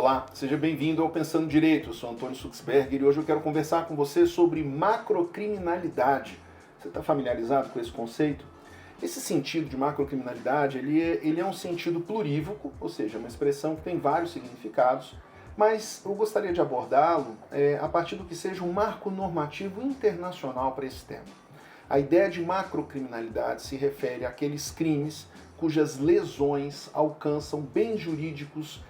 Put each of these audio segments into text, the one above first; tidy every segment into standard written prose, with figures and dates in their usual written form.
Olá, seja bem-vindo ao Pensando Direito. Eu sou Antônio Suxberger e hoje eu quero conversar com você sobre macrocriminalidade. Você está familiarizado com esse conceito? Esse sentido de macrocriminalidade, ele é um sentido plurívoco, ou seja, uma expressão que tem vários significados, mas eu gostaria de abordá-lo a partir do que seja um marco normativo internacional para esse tema. A ideia de macrocriminalidade se refere àqueles crimes cujas lesões alcançam bens jurídicos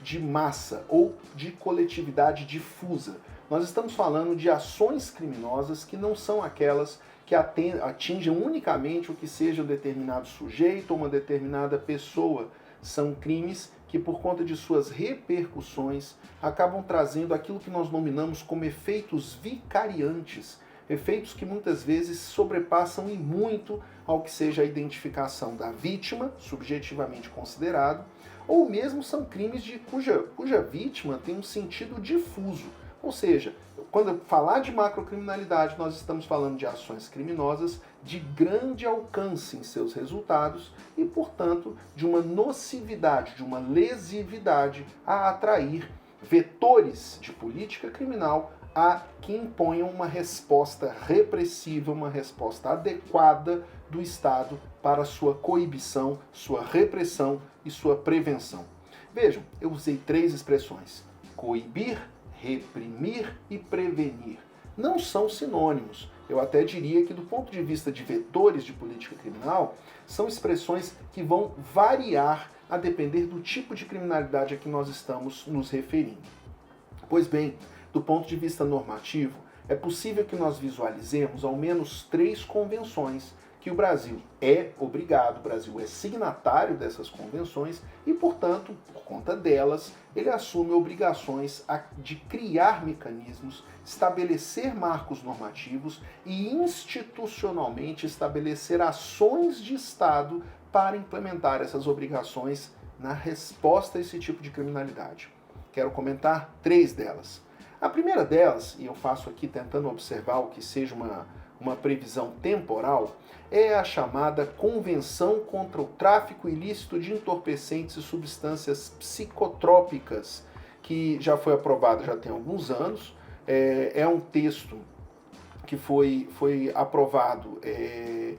de massa ou de coletividade difusa. Nós estamos falando de ações criminosas que não são aquelas que atingem unicamente o que seja um determinado sujeito ou uma determinada pessoa. São crimes que, por conta de suas repercussões, acabam trazendo aquilo que nós nominamos como efeitos vicariantes, efeitos que muitas vezes sobrepassam e muito ao que seja a identificação da vítima, subjetivamente considerado, ou mesmo são crimes cuja vítima tem um sentido difuso. Ou seja, quando falar de macrocriminalidade, nós estamos falando de ações criminosas de grande alcance em seus resultados e, portanto, de uma nocividade, de uma lesividade a atrair vetores de política criminal a que imponham uma resposta repressiva, uma resposta adequada do Estado para sua coibição, sua repressão e sua prevenção. Vejam, eu usei 3 expressões: coibir, reprimir e prevenir. Não são sinônimos. Eu até diria que, do ponto de vista de vetores de política criminal, são expressões que vão variar a depender do tipo de criminalidade a que nós estamos nos referindo. Pois bem, do ponto de vista normativo, é possível que nós visualizemos ao menos 3 convenções que o Brasil é obrigado, o Brasil é signatário dessas convenções e, portanto, por conta delas, ele assume obrigações de criar mecanismos, estabelecer marcos normativos e institucionalmente estabelecer ações de Estado para implementar essas obrigações na resposta a esse tipo de criminalidade. Quero comentar 3 delas. A primeira delas, e eu faço aqui tentando observar o que seja uma previsão temporal, é a chamada Convenção contra o Tráfico Ilícito de Entorpecentes e Substâncias Psicotrópicas, que já foi aprovada já tem alguns anos. É um texto que foi aprovado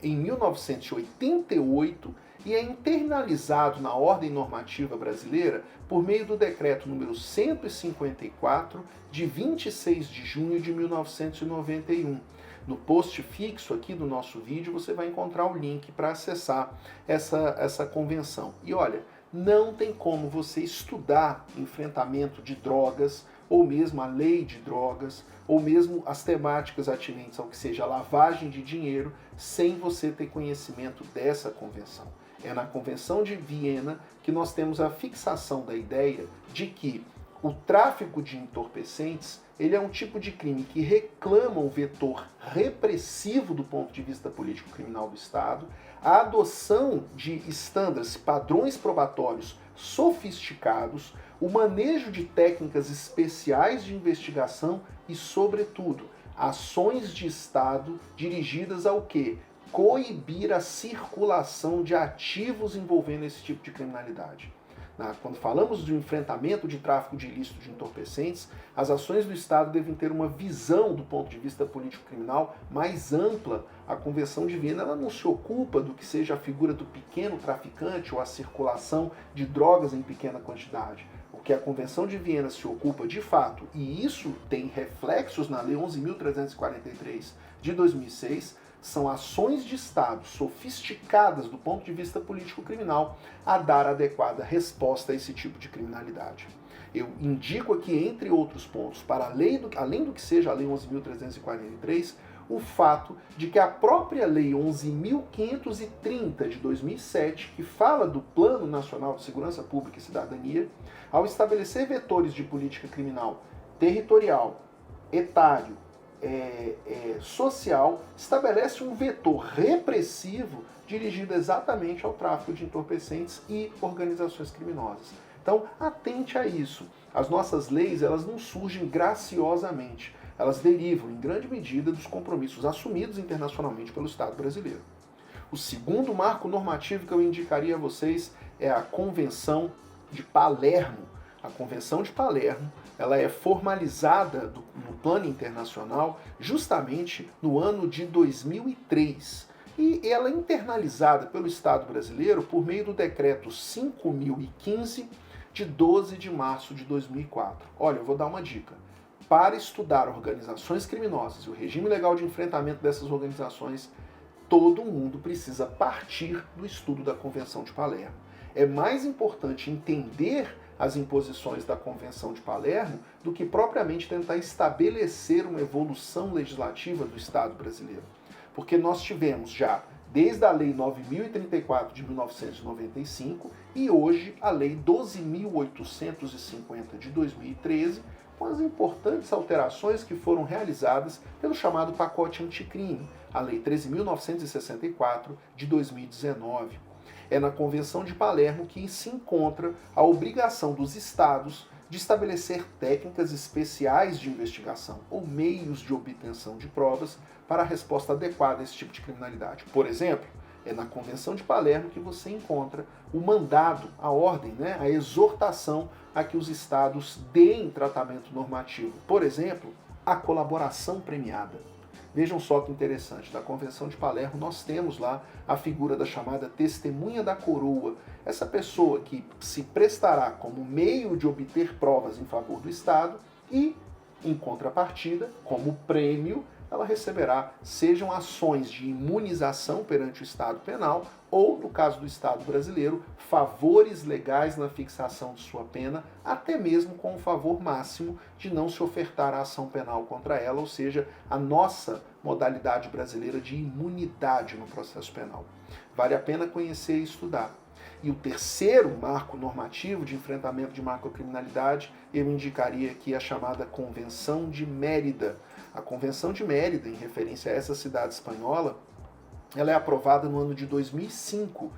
em 1988 e é internalizado na ordem normativa brasileira por meio do decreto número 154, de 26 de junho de 1991. No post fixo aqui do nosso vídeo você vai encontrar o link para acessar essa convenção. E olha, não tem como você estudar enfrentamento de drogas, ou mesmo a lei de drogas, ou mesmo as temáticas atinentes ao que seja a lavagem de dinheiro, sem você ter conhecimento dessa convenção. É na Convenção de Viena que nós temos a fixação da ideia de que o tráfico de entorpecentes ele é um tipo de crime que reclama um vetor repressivo do ponto de vista político-criminal do Estado, a adoção de estándares, padrões probatórios sofisticados, o manejo de técnicas especiais de investigação e, sobretudo, ações de Estado dirigidas ao quê? Coibir a circulação de ativos envolvendo esse tipo de criminalidade. Quando falamos do enfrentamento de tráfico de ilícito de entorpecentes, as ações do Estado devem ter uma visão do ponto de vista político-criminal mais ampla. A Convenção de Viena ela não se ocupa do que seja a figura do pequeno traficante ou a circulação de drogas em pequena quantidade. O que a Convenção de Viena se ocupa de fato, e isso tem reflexos na Lei 11.343 de 2006, são ações de Estado sofisticadas do ponto de vista político-criminal a dar adequada resposta a esse tipo de criminalidade. Eu indico aqui, entre outros pontos, para além do que seja a Lei 11.343, o fato de que a própria Lei 11.530 de 2007, que fala do Plano Nacional de Segurança Pública e Cidadania, ao estabelecer vetores de política criminal territorial, etário, social, estabelece um vetor repressivo dirigido exatamente ao tráfico de entorpecentes e organizações criminosas. Então, atente a isso. As nossas leis, elas não surgem graciosamente. Elas derivam, em grande medida, dos compromissos assumidos internacionalmente pelo Estado brasileiro. O segundo marco normativo que eu indicaria a vocês é a Convenção de Palermo, A Convenção de Palermo, ela é formalizada no plano internacional justamente no ano de 2003. E ela é internalizada pelo Estado brasileiro por meio do decreto 5.015, de 12 de março de 2004. Olha, eu vou dar uma dica. Para estudar organizações criminosas e o regime legal de enfrentamento dessas organizações, todo mundo precisa partir do estudo da Convenção de Palermo. É mais importante entender as imposições da Convenção de Palermo do que propriamente tentar estabelecer uma evolução legislativa do Estado brasileiro. Porque nós tivemos já, desde a Lei 9.034 de 1995 e hoje a Lei 12.850 de 2013, com as importantes alterações que foram realizadas pelo chamado pacote anticrime, a Lei 13.964 de 2019. É na Convenção de Palermo que se encontra a obrigação dos estados de estabelecer técnicas especiais de investigação ou meios de obtenção de provas para a resposta adequada a esse tipo de criminalidade. Por exemplo, é na Convenção de Palermo que você encontra o mandado, a ordem, a exortação a que os estados deem tratamento normativo. Por exemplo, a colaboração premiada. Vejam só que interessante, na Convenção de Palermo nós temos lá a figura da chamada testemunha da coroa. Essa pessoa que se prestará como meio de obter provas em favor do Estado e, em contrapartida, como prêmio, ela receberá, sejam ações de imunização perante o Estado penal ou, no caso do Estado brasileiro, favores legais na fixação de sua pena, até mesmo com o favor máximo de não se ofertar a ação penal contra ela, ou seja, a nossa modalidade brasileira de imunidade no processo penal. Vale a pena conhecer e estudar. E o terceiro marco normativo de enfrentamento de macrocriminalidade, eu indicaria aqui a chamada Convenção de Mérida. A Convenção de Mérida, em referência a essa cidade espanhola, ela é aprovada no ano de 2005,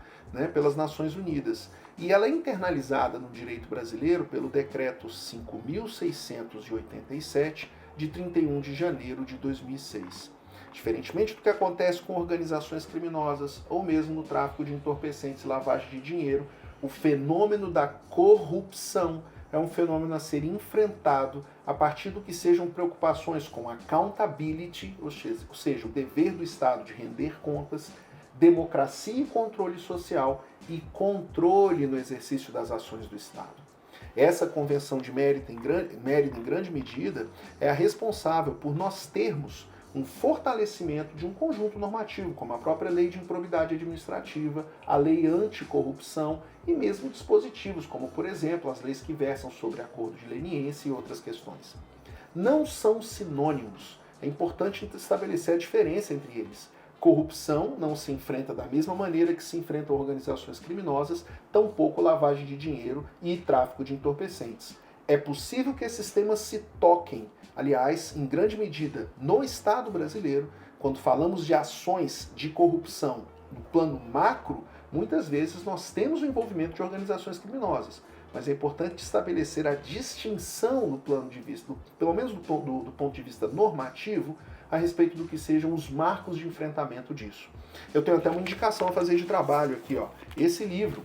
pelas Nações Unidas. E ela é internalizada no direito brasileiro pelo Decreto 5.687, de 31 de janeiro de 2006. Diferentemente do que acontece com organizações criminosas ou mesmo no tráfico de entorpecentes e lavagem de dinheiro, o fenômeno da corrupção é um fenômeno a ser enfrentado a partir do que sejam preocupações com accountability, ou seja, o dever do Estado de render contas, democracia e controle social e controle no exercício das ações do Estado. Essa Convenção de Mérida, em grande medida, é a responsável por nós termos um fortalecimento de um conjunto normativo, como a própria Lei de Improbidade Administrativa, a Lei Anticorrupção e mesmo dispositivos, como, por exemplo, as leis que versam sobre acordo de leniência e outras questões. Não são sinônimos. É importante estabelecer a diferença entre eles. Corrupção não se enfrenta da mesma maneira que se enfrentam organizações criminosas, tampouco lavagem de dinheiro e tráfico de entorpecentes. É possível que esses temas se toquem, aliás, em grande medida, no Estado brasileiro. Quando falamos de ações de corrupção no plano macro, muitas vezes nós temos o envolvimento de organizações criminosas, mas é importante estabelecer a distinção no plano de vista, pelo menos do ponto de vista normativo, a respeito do que sejam os marcos de enfrentamento disso. Eu tenho até uma indicação a fazer de trabalho aqui, esse livro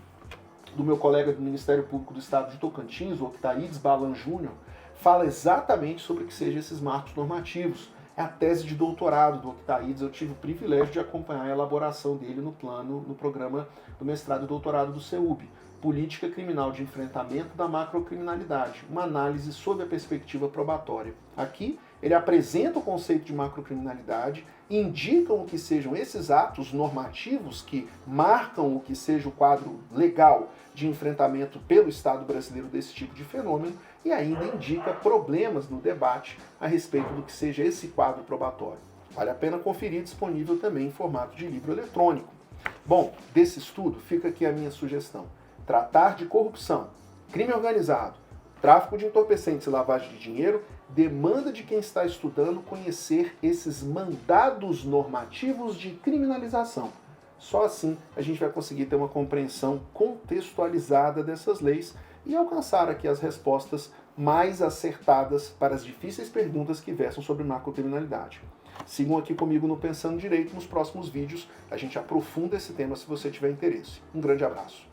do meu colega do Ministério Público do Estado de Tocantins, o Octaídes Balan Júnior, fala exatamente sobre o que sejam esses marcos normativos. É a tese de doutorado do Octaídes, eu tive o privilégio de acompanhar a elaboração dele no programa do mestrado e doutorado do CEUB, Política Criminal de Enfrentamento da Macrocriminalidade, uma análise sob a perspectiva probatória. Aqui, ele apresenta o conceito de macrocriminalidade, indicam o que sejam esses atos normativos que marcam o que seja o quadro legal de enfrentamento pelo Estado brasileiro desse tipo de fenômeno e ainda indica problemas no debate a respeito do que seja esse quadro probatório. Vale a pena conferir, disponível também em formato de livro eletrônico. Bom, desse estudo fica aqui a minha sugestão. Tratar de corrupção, crime organizado, tráfico de entorpecentes e lavagem de dinheiro demanda de quem está estudando conhecer esses mandados normativos de criminalização. Só assim a gente vai conseguir ter uma compreensão contextualizada dessas leis e alcançar aqui as respostas mais acertadas para as difíceis perguntas que versam sobre macrocriminalidade. Sigam aqui comigo no Pensando Direito. Nos próximos vídeos a gente aprofunda esse tema se você tiver interesse. Um grande abraço.